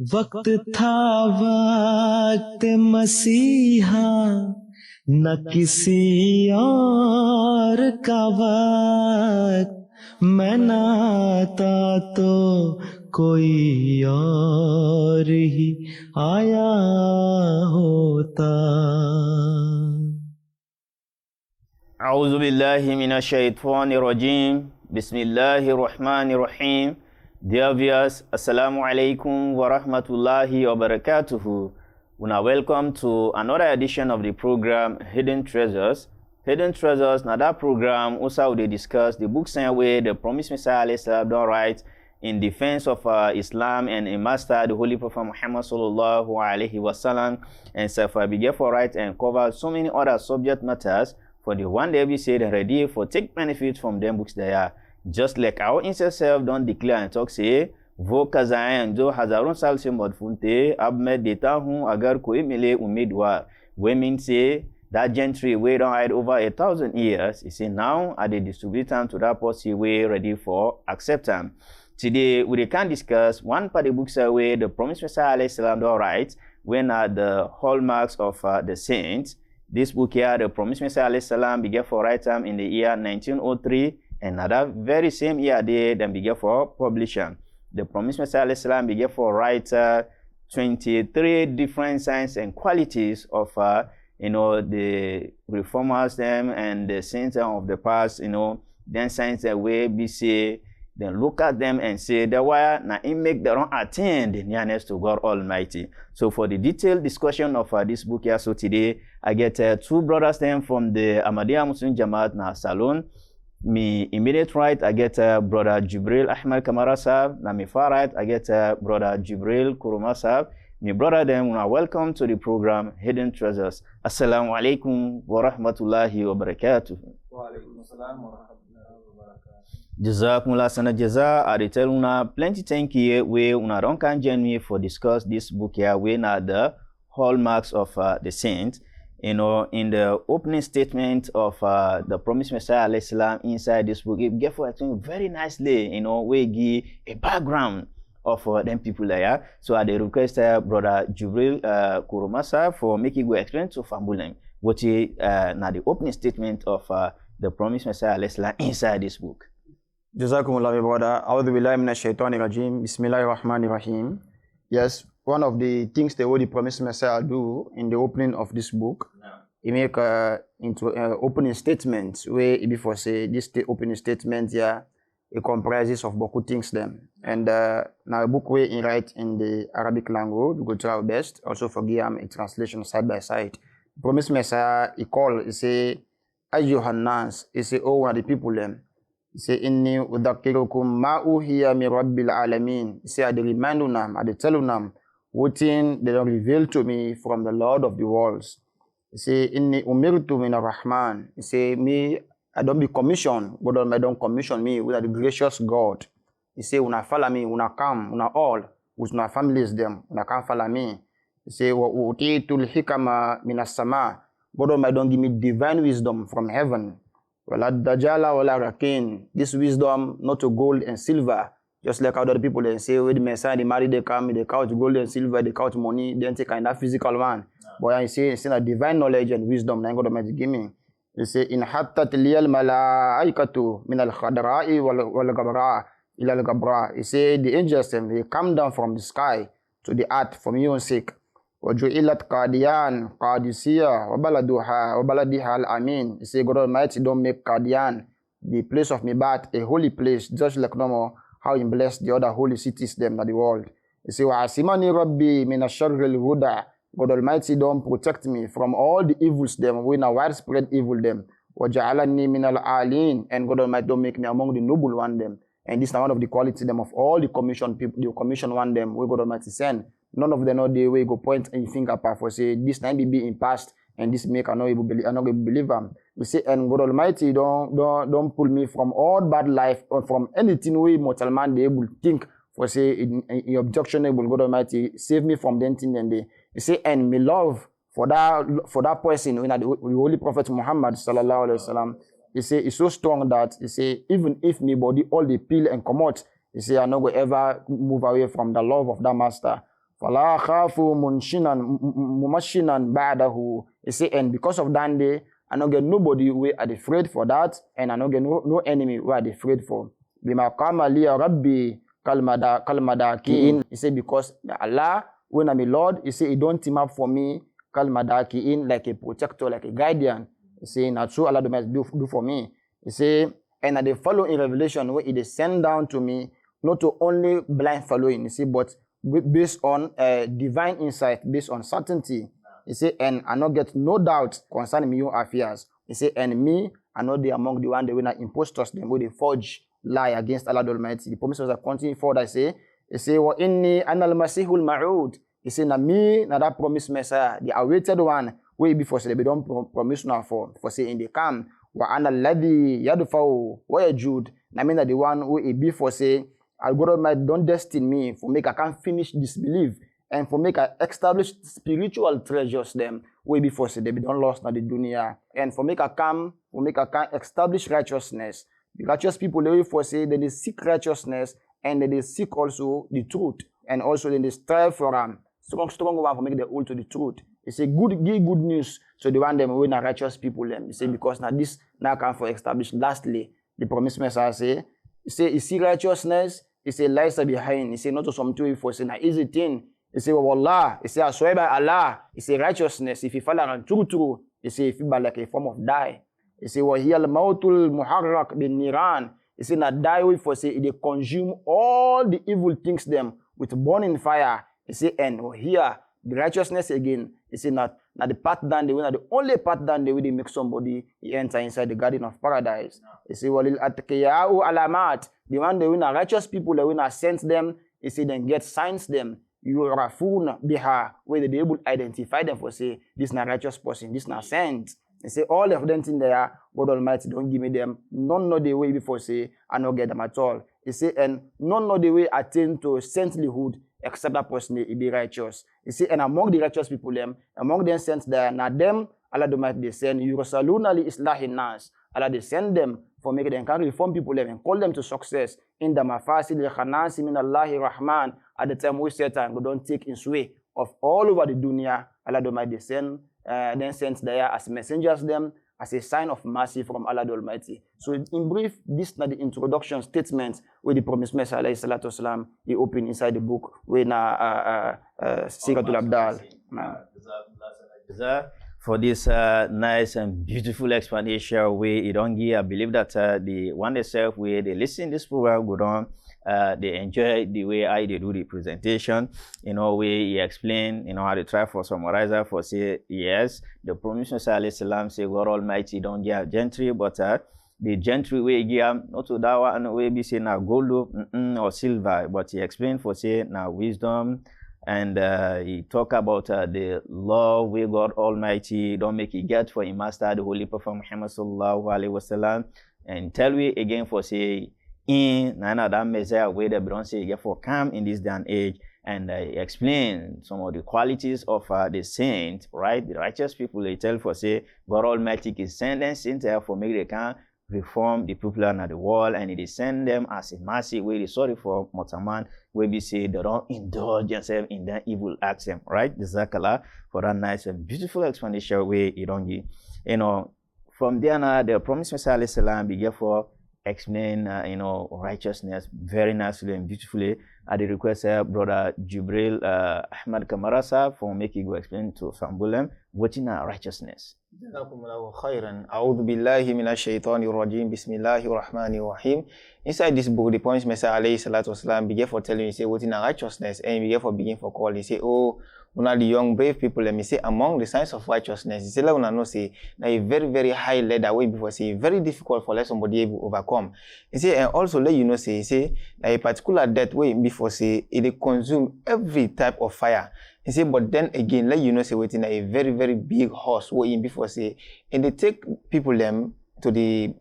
वक्त था वक्त मसीहा न किसी और का वक्त मैं नाता तो कोई और ही आया होता। أعوذ بالله من الشيطان الرجيم بسم الله الرحمن الرحيم. Dear viewers, Assalamu alaikum wa rahmatullahi wa barakatuhu. We are welcome to another edition of the program Hidden Treasures. Hidden Treasures, now that program also they discuss the books and way the promised Messiah alayhi done right in defense of Islam and a master, the Holy Prophet Muhammad sallallahu alaihi wasallam, and so far be for right and cover so many other subject matters for the one day we say they're ready for take benefit from them books they are. Just like our instant self don't declare and talk say vo kazayan jo hazarun sal se mod funte abmed deta hun agar koi mile umidwa. Women say that gentry we don't hide over 1,000 years. You see now are they distribute them to that policy way ready for acceptance. Today we can discuss one part of the books away the promised Messiah alayhi salam all right when are the hallmarks of the saints. This book here, the promised Messiah alayhi salam began for right time in the year 1903. And that very same year they then began for publishing. The promised Messiah alayhi salam began for writer 23 different signs and qualities of the reformers them and the saints of the past, then signs that way be say, then look at them and say that why now it make them attain the nearness to God Almighty. So for the detailed discussion of this book here, so today I get two brothers them from the Ahmadiyya Muslim Jamaat na Salon. Me immediate right, I get brother Jibril Ahmad Kamara Sahab. Na me far right, I get brother Jibril Kuruma Sahab. Me brother them are welcome to the program Hidden Treasures. Assalamu alaikum wa rahmatullahi wa barakatuh. Wa alaikum assalam wa rahmatullahi wa barakatuh. Jazakumullah sana jaza. I tell una plenty thank you we una don't can join me for discuss this book here. We na the hallmarks of the saints. In the opening statement of the promised Messiah alayhi salam inside this book, it gave explain very nicely, we give a background of them people there. So I request brother Jibril Kurumasa for making go explain to Fambulam what is now the opening statement of the promised Messiah alayhi salam inside this book. Jazakumullah brother. A'udhu billahi minash shaitani rajim. Bismillahir rahmanir rahim. Yes, one of the things the Holy Promised Messiah do in the opening of this book, he make into opening statements where he before say this opening statement here, it comprises of beaucoup things them. And now a book where he write in the Arabic language, we go try our best. Also forgive him a translation side by side. Promised Messiah, he call, he say, Ayyuhan nas, he say, oh, one of the people them. He say, Inni udhakirukum ma'uhiya mi rabbil alamin. He say, I remind unam, I tell unam, what thing they don't reveal to me from the Lord of the worlds. He say, Inni umirtu min ar-Rahman. He say, me, I don't be commissioned. God Almighty don't commission me with the gracious God. He say, una follow me, una come, una all, with una families them, una come follow me. He say, wa utitul hikama min as-sama. God Almighty don't give me divine wisdom from heaven. Wala dajala wala rakin. This wisdom not to gold and silver. Just like other people they say, with the Messiah, they marry, they come, they count gold and silver, they count money, then take kind of physical one. But I say, instead of divine knowledge and wisdom, now God Almighty give me. They say, in hattat liyal malaikatu min al khadra'i wal gabra ila al gabra. He say, the angels they come down from the sky to the earth for me own sake. وَجُعِلَتْ قَادِيَانْ قَادِسِيَا وَبَلَدِهَا الْأَمِينَ. He say, God Almighty don't make Qadian, the place of my birth, a holy place, just like normal how he blessed the other holy cities them in the world. He say, وَعَسِمَنِي رَبِّي مِنَ الشَّرِّ الْهُدَى. God Almighty don't protect me from all the evils them, when a widespread evil them. وَجَعَلَنِي مِنَ الْعَالِينَ. And God Almighty don't make me among the noble one them. And this is one of the qualities them of all the commission people, the commission one them, where God Almighty send. None of them know the way go point and finger apart for say this time be in past and this make I not able believe them. We say and God Almighty don't pull me from all bad life or from anything way mortal man they able think for say in objectionable. God Almighty save me from them thing and they say and me love for that person when the Holy Prophet Muhammad sallallahu alaihi wasallam. He say it's so strong that he say even if my body all the peel and come out, he say I not go ever move away from the love of that master. فَلَا خَافُ مُمَشِّنًا بَعْدَهُ. He say, and because of that day, I don't get nobody we are afraid for that, and I don't get no enemy we are afraid for. بِمَا قَامَ لِيَ رَبِّي كَالْمَدَاكِئِينَ. He say, because Allah, when I'm a Lord, he say, he don't team up for me, كَالْمَدَاكِئِينَ, like a protector, like a guardian. He say, not true, Allah do for me. He say, and they follow in revelation where it is sent down to me, not to only blind following, you see, but based on divine insight, based on certainty. He say, and I not get no doubt concerning me your affairs. He say, and me, I know they among the one they will not impostors them, where they forge lie against Allah the Almighty. The promises are continue forward. I say, he say, wa inni anal masihul ma'ud. He say, na me, na that promised Messiah, the awaited one, way before say they don't promise now for say in the come. Wa anal ladhi yadfa'u wa yajud. Na mean that the one who be for say, God Almighty don't destine me for make I can't finish disbelief and for make I establish spiritual treasures them way before say they be don't lost na the dunya, and for make I can establish righteousness. The righteous people they for say they seek righteousness and they seek also the truth, and also they strive for strong one for make the hold to the truth. It's a good news. So the one them when are righteous people them. You say because now this now can for establish. Lastly, the promised Messiah say, you see righteousness. He say lies are behind. He say not to some two for say na easy thing. He say wallah. He say I swear by Allah. He say righteousness. If you follow on true. He say if you by like a form of die. He say wa hiya al mautul muharrak bin niran. He say na die with for say they consume all the evil things them with burning fire. He say and here the righteousness again. He say not the path down the way, not the only path down the way they make somebody he enter inside the garden of paradise. He say walil atqiya'u alamat. The one they win are righteous people, they win are sent them. He say then get signs them. Yurafun biha, where they be able to identify them for say this not righteous person, this not sent. He say all of them in there, God Almighty don't give me them. None know the way before say I don't get them at all. He say and none know the way attain to saintlyhood except that person he be righteous. He say and among the righteous people them, among them sent there, now them Allah the Almighty they send Yurusaluna li islahin nas. Allah they send them for making them can reform people them and call them to success in the mafasid al-khanasi min Allahi Rahman. At the time we Satan go don't take in sway of all over the dunya. Allah the Almighty then sent there as messengers them as a sign of mercy from Allah the Almighty. So in brief, this is the introduction statement where the promised Messiah alayhi salatu wasalam he opened inside the book when Siratul Abdal. For this nice and beautiful explanation where it don't give, I believe that the one themselves where they listen this program go on, they enjoy the way I they do the presentation, where he explain, how they try for summarizer for say yes, the promise of Salam say God Almighty don't give gentry, but the gentry way give not to that one way be say now gold or silver, but he explained for say now wisdom. And he talk about the law where God Almighty don't make it get for him master the Holy Prophet Muhammad sallallahu alaihi wasallam, and tell we again for say in none that Messiah where they don't say get for come in this day and age, and explain some of the qualities of the saint, right? The righteous people they tell for say God Almighty is sending saints here for make they can reform the people around the world, and it send them as a mercy where they sorry for Motaman where we say they don't indulge themselves in their evil acts, right? Jazakallah for that nice and beautiful explanation where you don't give. From there now the promised Messiah alayhi salam began for explain righteousness very nicely and beautifully. At the request brother Jibril Ahmad Kamarasa for making go explain to Fambulem what in righteousness. A'udhu billahi minash shaitanir rajim. Bismillahir rahmanir rahim. Inside this book, the promised Messiah alayhi salatu wasalam began for telling you say what in righteousness, and began for begin for call. He say, oh, one of the young brave people, let me say among the signs of righteousness. He say let una know say na a very very high ladder way before say very difficult for let somebody able to overcome. He say and also let you know say he say na a particular death way before say it consume every type of fire. He say but then again let you know say waiting a very very big horse way before say and they take people them to the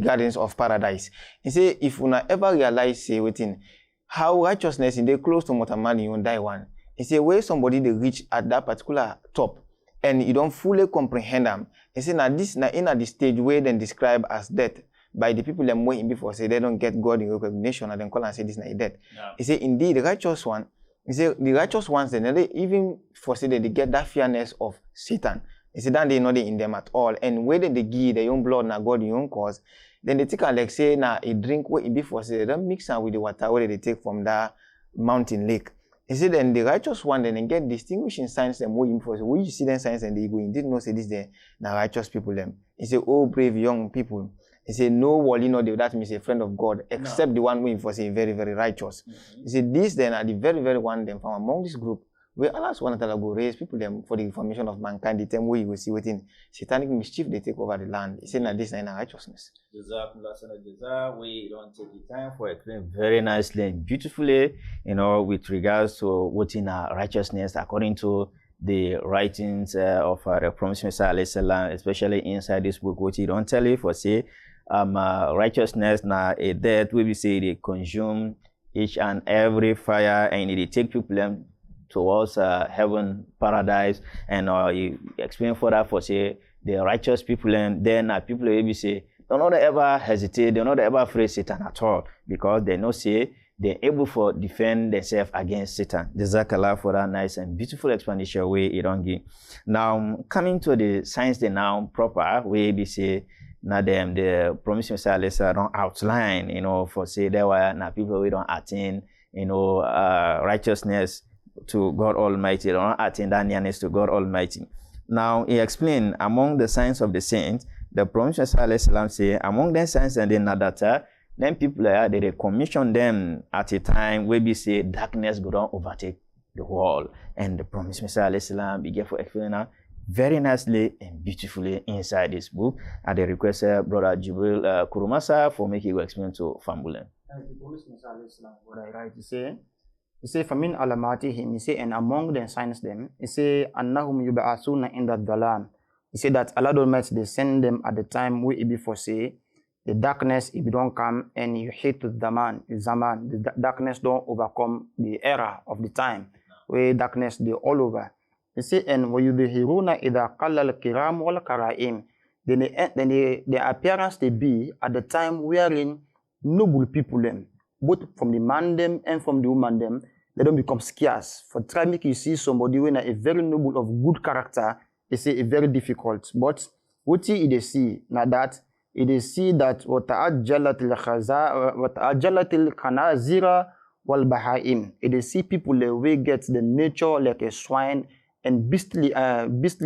gardens of paradise. He say if una ever realize say waiting how righteousness in they close to Motamani you die one. He say where somebody they reach at that particular top and you don't fully comprehend them. He say now this now in at the stage where then described as death by the people them waiting before say they don't get God in recognition and then call and say this is death. Yeah. He say indeed the righteous one He said the righteous ones, they even foresee that they get that fearness of Satan. He said that they know they in them at all. And whether they give their own blood, now God your own cause, then they take like say now a drink where it be foresee, they don't mix am with the water where they take from that mountain lake. He said then the righteous one then get distinguishing signs them where you see them signs and they go in. Didn't know say this they now righteous people them. He said, oh brave young people. He said, no worldly no that means a friend of God, except the one who for say very, very righteous. He said, these then are the very, very one them from among this group where Allah subhanahu wa ta'ala go raise people them for the information of mankind, the time where you will see within satanic mischief they take over the land. He said that this is righteousness. We don't take the time for explaining very nicely and beautifully, with regards to what in righteousness according to the writings of the Promised Messiah, especially inside this book, which he don't tell you for say righteousness now a death we say they consume each and every fire and they take people towards heaven, paradise, and he explain further for say the righteous people and then people will say don't not ever hesitate, they're not ever afraid Satan at all because they know say they're able to defend themselves against Satan. Jazakallah for that nice and beautiful explanation way it don't give. Now coming to the science they now proper way we say now them the Promised Messiah don't outline, for say there were now people we don't attain, righteousness to God Almighty, they don't attain that nearness to God Almighty. Now he explained among the signs of the saints, the Promised Messiah say among the signs and then that then people they commission them at a time where we say darkness go down overtake the world, and the Promised Messiah began for explaining very nicely and beautifully inside this book. At the request Brother Jibril Kurumasa for making you explain to Fambulen. The Promised Messiah, what I write, he say, Famin alamatihim, he say, and among them signs them, he say, Annahum yuba'asuna in that dalan. He say that Allah Almighty, they send them at the time where it be foresee, the darkness, if you don't come, and you hate the zaman, the darkness don't overcome the era of the time, where darkness, they all over. He say, and وَيُذْهِرُونَ إِذَا قَلَّ الْكِرَامُ وَالْكَرَائِمُ. Then the appearance they be at the time wherein noble people them, both from the man them and from the woman them, they don't become scarce. For try make you see somebody when a very noble of good character, they say a very difficult. But what they see now that they see that وَتَعَجَّلَتِ الْخَنَازِرَ وَالْبَهَائِمِ. They see people the way get the nature like a swine and beastly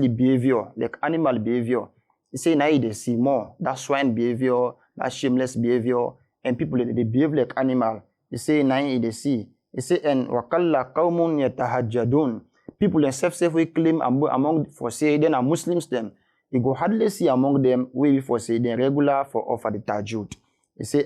behavior, like animal behavior. They say now they see more that swine behavior, that shameless behavior, and people they behave like animal. They say now they see. They say and wakalla qaumun yatahajjadun. People themselves we claim among for say then are Muslims them. You go hardly see among them we for say they regular for offer the tahajjud. They say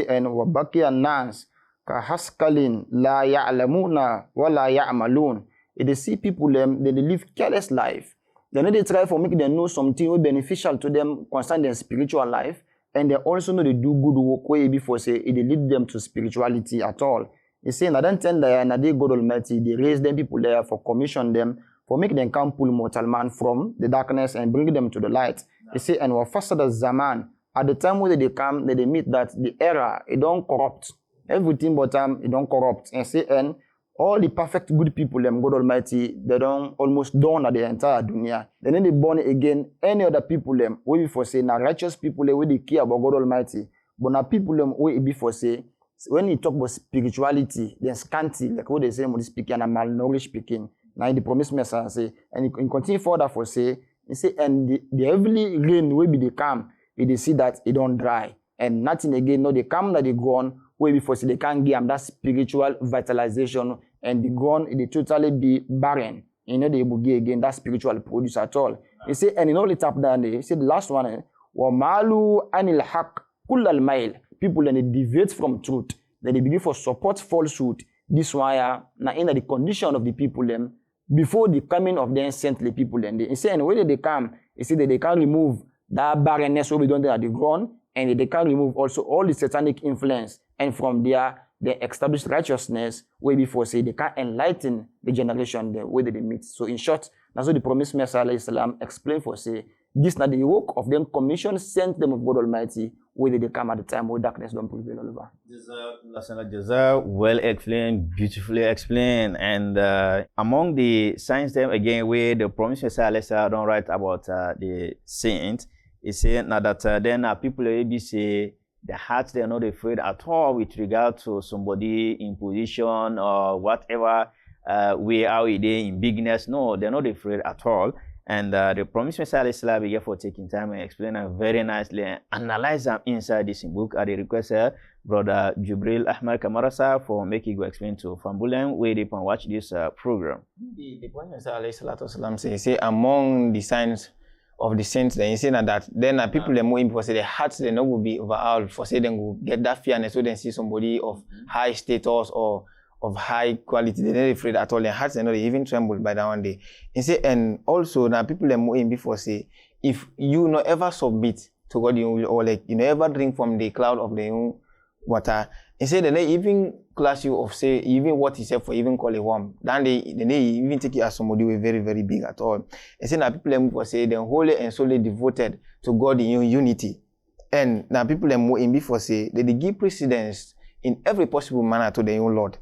and wabaki an-nas ka haskalin la ya'lamuna wa la ya'malun. They see people them they live careless life. Then they try for make them know something beneficial to them concerning their spiritual life, and they also know they do good work way before say it lead them to spirituality at all. They say na don't tell that na they God Almighty they raise them people there for commission them for make them come pull mortal man from the darkness and bring them to the light. They say and wa fasada zaman at the time where they come they meet that the era it don't corrupt everything but it don't corrupt and say and all the perfect good people, God Almighty, they don't almost done at the entire dunya. Then they born again any other people, we before say, now righteous people, we they care about God Almighty. But now people, we before say, when you talk about spirituality, then scanty, like what they say, when they speak and malnourished speaking. Now the Promised Messiah say, and you continue further for say, they say, and the heavily rain will be they come, they see that it don't dry. And nothing again, no, they come that they go on, way before say they can't give them that spiritual vitalization. And the ground it totally be barren. They will get again that spiritual produce at all. He say, and in all it up down there, he said the last one, وَمَالُوا أَنِ الْحَقِّ كُلَّ الْمَيْلِ. People then they deviate from truth. Then they begin for support falsehood. This why now in the condition of the people them before the coming of the saintly people then he say and when they come, he said that they can remove that barrenness we don't at the ground, and they can remove also all the satanic influence, and from there they establish righteousness way before say they can enlighten the generation the way they meet. So in short, that's what the Promised Messiah explained for say this not the work of them commission sent them of God Almighty where they come at the time where darkness don't prevail all over. Jaza, well explained, beautifully explained. And among the signs them again where the Promised Messiah don't write about the saints, he said now that then people will say the hearts they're not afraid at all with regard to somebody in position or whatever way how they in bigness. No, they're not afraid at all. And the Promised Messiah began for taking time and explain very nicely and analyze them inside this book. At the request Brother Jibril Ahmad Kamarasa for making go explain to Fambulen where they can watch this program. The Prophet Messiah say among the signs of the saints, then he say that then people are more important. Say the hearts they not will be overawed. For say they will get that fearness when they see somebody of high status or of high quality, they're not afraid at all. Their hearts are not even trembled by that one day. He say, and also now people are more in before say, if you not ever submit to God, you will, or like you never drink from the cloud of the water. He said they even class you of say even what he said for even call it warm. Then they even take you as somebody who is very, very big at all. He said that people are more say they're wholly and solely devoted to God in unity. And now people are more in before say they give precedence in every possible manner to their own Lord.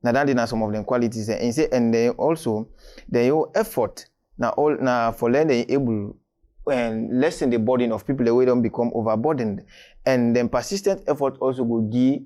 Now that is some of them qualities, and they also their effort now for learning able and lessen the burden of people the way don't become overburdened, and then persistent effort also will give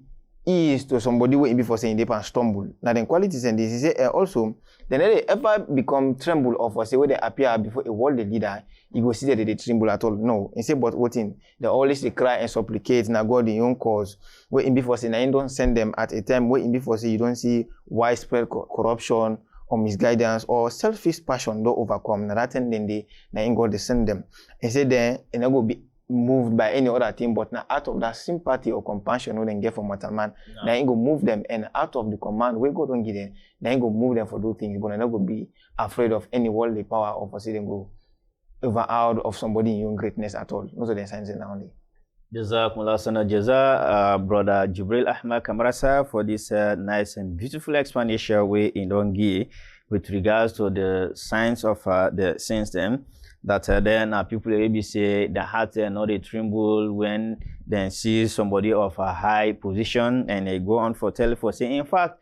ease to somebody who before saying they can stumble. Now then qualities and this is also then they ever become tremble or say when they appear before a world leader, you go see that they tremble at all. No, instead but what in they always they cry and supplicate now God in your own cause. Where in before say now you don't send them at a time where in before say you don't see widespread corruption or misguidance or selfish passion don't overcome. Now that then they now in God they send them. And say then and they go be moved by any other thing, but now out of that sympathy or compassion we then get from mortal man, now you go move them, and out of the command we go don't give them, now you go move them for those things, but not go be afraid of any worldly power or for say them go overawed of somebody in your greatness at all. Those are the signs now only. Jazakumullah sana jaza, Brother Jibril Ahmad Kamarasa for this nice and beautiful explanation we in Dongi with regards to the signs of the saints them. That then people maybe say the heart not they tremble when they see somebody of a high position, and they go on for tell for say in fact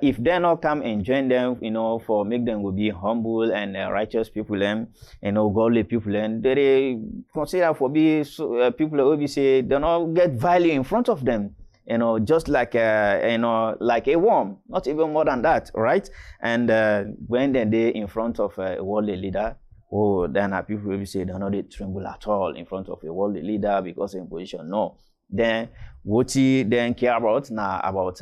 if they not come and join them, for make them will be humble and righteous people them, godly people, and they consider for be people who be say they not get value in front of them. Just like like a worm, not even more than that, right? And when they in front of a worldly leader, then people will say they not tremble at all in front of a worldly leader because in position. No, then what he then care about now about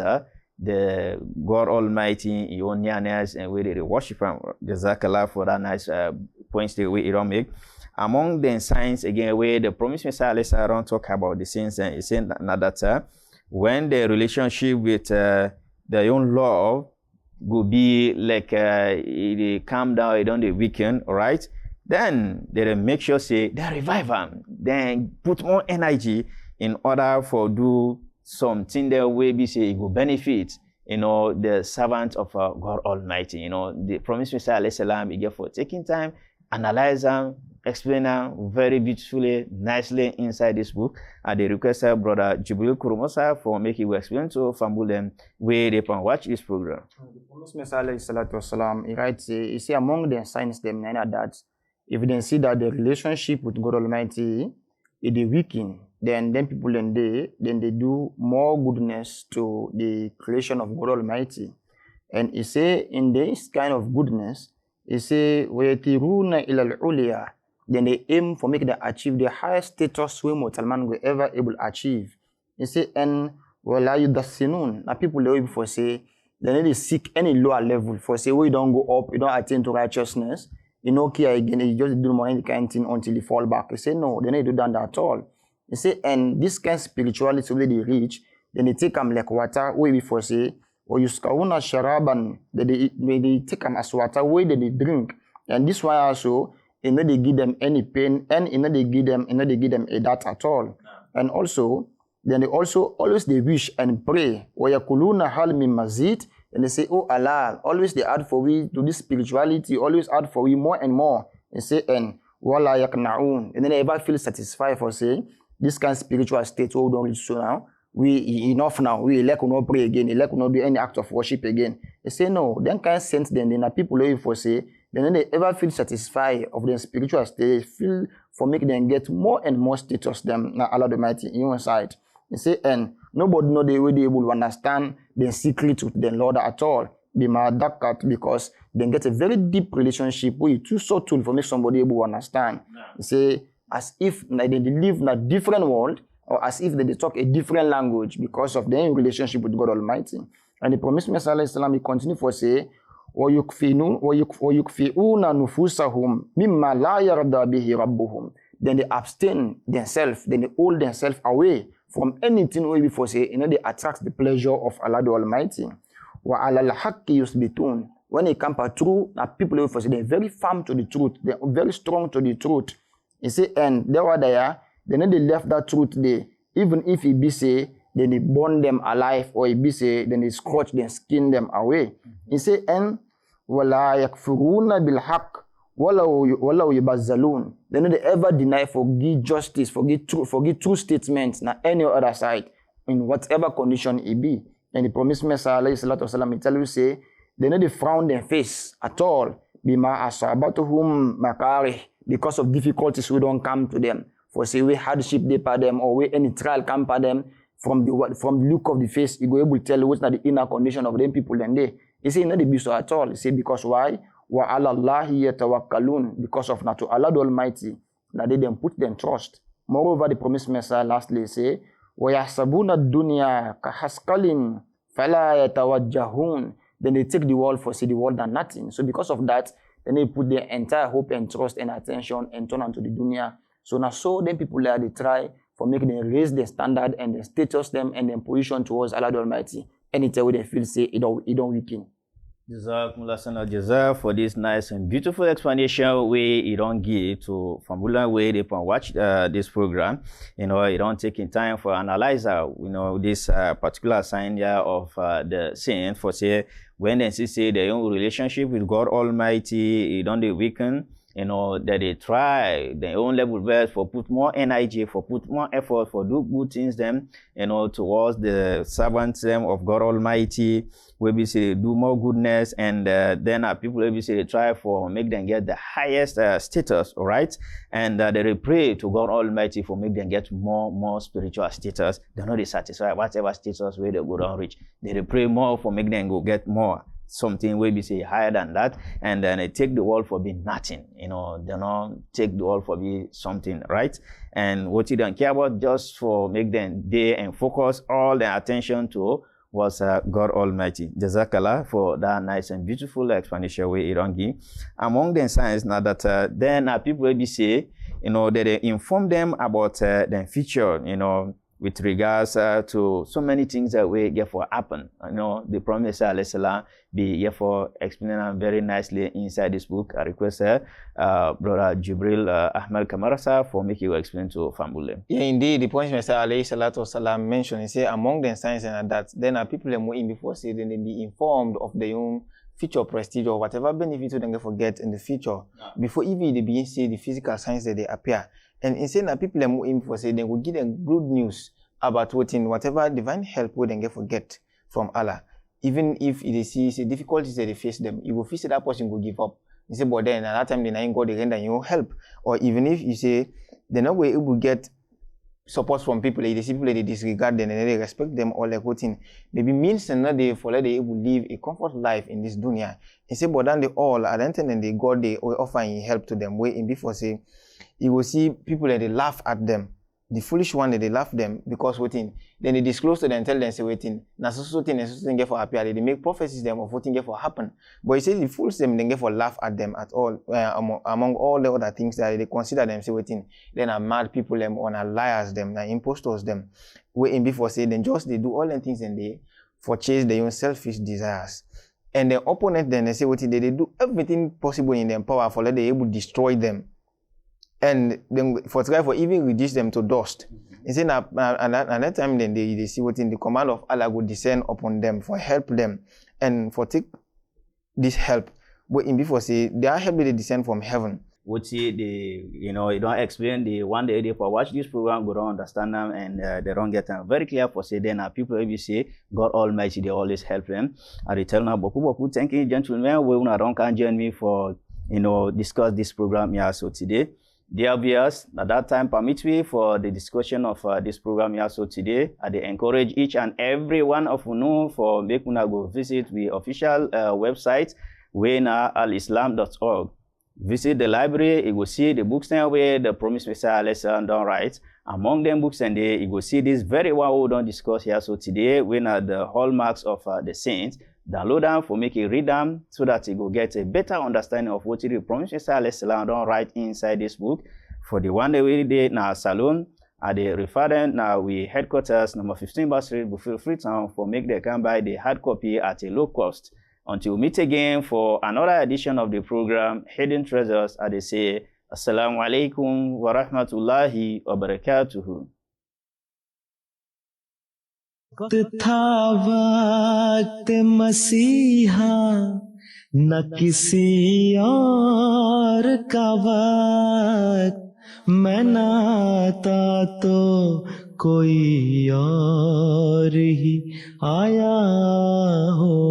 the God Almighty, your nearness, and where they worship Him. Jazakallah for that nice points that we don't make. Among the signs again, where the Promised Messiah don't talk about the sins, and he said that when the relationship with their own love will be like they calm down, they don't weaken, all right? Then they make sure say they revive them, then put more energy in order for do something that way be say it will benefit the servant of God Almighty. The Promised Messiah salam again for taking time, analyze them, explain them very beautifully, nicely inside this book. And they request Brother Jibril Kurumosa for making we explain to Fambulen where they can watch this program. The Promised Messiah he writes, he say among the signs them that if they see that the relationship with God Almighty is weaken, then people then they do more goodness to the creation of God Almighty. And he say in this kind of goodness, he say وَيَتِرُونَ إِلَى الْعُلِيَا, then they aim for make them achieve the highest status we mortal man will ever able achieve. He say and وَلَا يُدَسِّنُونَ, now people they before say they need to seek any lower level for say we don't go up, you don't attain to righteousness. Okay, again, you just do more any kind of thing until you fall back. They say no, they need to do that at all. They say, and this kind of spirituality where they reach, then they take them like water, way before say, or you skawuna sharaban, they take them as water, way they drink. And this one also, they give them any pain, and they give them a that at all. And also, then they also always they wish and pray. Wayakuluna hal min mazid. And they say, oh Allah, always they add for we to this spirituality, always add for we more and more. They say, and wala yakna'un. And then they ever feel satisfied for say, this kind of spiritual state we don't reach so now. We enough now. We elect will not pray again. Elect will not do any act of worship again. They say no. Then kind of sense then are people who for say then they ever feel satisfied of their spiritual state. They feel for making them get more and more status than Allah the Almighty in your side. They say and nobody know the way they able to understand the secret with the Lord at all. Be my dark because they get a very deep relationship with too subtle for make somebody able to understand. They say as if they live in a different world. Or as if they talk a different language because of their relationship with God Almighty. And the promised Messiah he continue for say, وَيُكْفِئُونَ نُفُوسَهُمْ مِمَّا لَا يَرْضَى بِهِ رَبُّهُم. Then they abstain themselves, then they hold themselves away from anything we before say, they attract the pleasure of Allah the Almighty. وَعَلَى الْحَقِّ يُثْبِتُونَ. When they come to truth, people who say they're very firm to the truth, they're very strong to the truth. You see, and they were there. Then they left that truth there. Even if it be say, then they burn them alive, or it be say, then they scorch them, skin them away. He say, and وَلَا يَكْفُرُونَ بِالْحَقِّ وَلَوْ يُبَزَّلُونَ. Then they ever deny, forgive justice, forgive true statements, na any other side, in whatever condition it be. And the promised Messiah, he tell you say, then they frown their face at all, بِمَا أَصَابَتُهُمْ مَكَارِهِ, because of difficulties who don't come to them. For say we hardship they per them or we any trial come per them from the look of the face, you go able to tell what's not the inner condition of them people then they. He say not the be so at all. He say because why? Wa ala Allahi yatawakkalun, because of not to Allah the Almighty, that they then put them trust. Moreover, the promised Messiah lastly say, wa yahsabuna dunya kahaskalin fala yatawajjahun. Then they take the world for say the world and nothing. So because of that, then they put their entire hope and trust and attention and turn onto the dunya. So now, so then people there, they try for making them raise their standard and their status them and their position towards Allah the Almighty. Anytime they feel say it don't weaken. Jazakumullah for this nice and beautiful explanation way you don't give to Fambula way they can watch this program. You don't take in time for analyzer. This particular sign here of the saint for say when they say their own relationship with God Almighty, it don't they weaken. That they try their own level best for put more energy, for put more effort, for do good things them, towards the servants them of God Almighty, where we say do more goodness, and then people will say they try for make them get the highest status, all right, and they pray to God Almighty for make them get more spiritual status. They're not satisfied whatever status where they go down reach. They pray more for make them go get more. Something where we say higher than that, and then they take the world for being nothing. They don't take the world for being something, right? And what you don't care about, just for make them there and focus all their attention to was God Almighty. Jazakallah for that nice and beautiful explanation where you don't give. Among the signs now that then people will be say, that they inform them about their future, with regards to so many things that we get for happen. The Promised Messiah be here for explaining them very nicely inside this book. I request Brother Jibril Ahmad Kamarasa for making you explain to Fambule. Yeah, indeed, the Promised Messiah mentioned, he say among the signs and that then people are in before say then they be informed of their own future prestige or whatever benefits they can forget in the future. Before even they begin see the physical signs that they appear. And instead that people are more in for say they will give them good news about whatever divine help we then get forget from Allah. Even if they see difficulties that they face them, you will face that person will give up. You say, but then at that time they ain't God again then you help. Or even if you say they're not able to get support from people, they see people they disregard them and they respect them or like what in maybe means and not they for they able to live a comfort life in this dunya. He say, but then they all at the end and they God they offering help to them. Where in before say you will see people that they laugh at them. The foolish one that they laugh them because waiting. Then they disclose to them and tell them say waiting. Now so thing and so thing get for appear. They make prophecies them of what thing get for happen. But he says the fools them then get for laugh at them at all among all the other things that they consider them say waiting. Then are mad people them or are liars them, are impostors them. Waiting before say then just they do all the things and they for chase their own selfish desires. And the opponent then they say what they do everything possible in their power for let they able to destroy them. And then for try for even reduce them to dust. He said at that time then they see what in the command of Allah would descend upon them for help them and for take this help. But in before say their help they descend from heaven. would see you don't explain the one day they for watch this program, go don't understand them, and they don't get them very clear for say then people if you say God Almighty, they always help them. And they tell now boku thank you gentlemen, we don't can join me for discuss this program here. So today, dear viewers, at that time permit me for the discussion of this program here. So today, I encourage each and every one of you for make una go visit the official website waynalislam.org. Visit the library, you will see the books there where the Promised Messiah lesson done right. Among them books and there, you will see this very one we don't discuss here. So today, we are the hallmarks of the saints. Download them for make you read them so that you will get a better understanding of what the Promised Messiah lesson done right inside this book. For the one that we did now salon at the refer them now we headquarters number 15 Bar Street, Buffalo Freetown for make they come buy the hard copy at a low cost. Until we meet again for another edition of the program, Hidden Treasures, I say, Assalamu alaikum wa rahmatullahi wa barakatuhu. था वक्त मसीहा न किसी और का वक्त मनाता तो कोई और ही आया हो